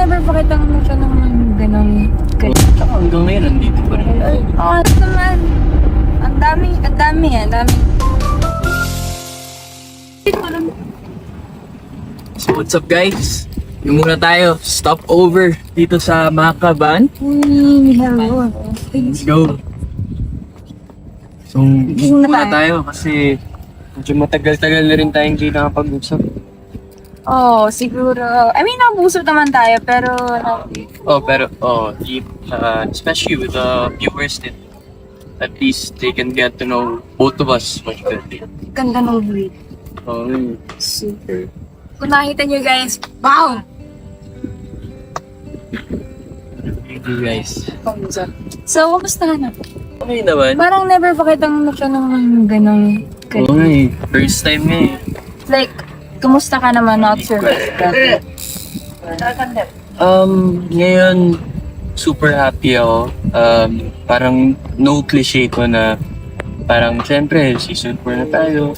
never pa kitang nagtanong ng ganong Tsaka hanggang ngayon, nandito pa rin. Oo naman. Ang dami. So what's up guys? Yung muna tayo, stop over dito sa Makaban. Hello. Let's go. So, Gising na muna tayo kasi medyo matagal-tagal na rin tayong hindi nakapag-usap. Oo, siguro. I mean, nabusog naman tayo, pero Especially with the viewers din. At least they can get to know both of us much better. ganda ng view. Super. Kung nakita nyo guys, wow! Thank you guys. So, kamusta ka na? Okay naman. Parang never pa kitang nagtanong ng ganong Okay, first time nga eh. Like, kamusta ka naman not sure? Ngayon, super happy ako. Parang no cliche ko na parang syempre, season 4 na tayo.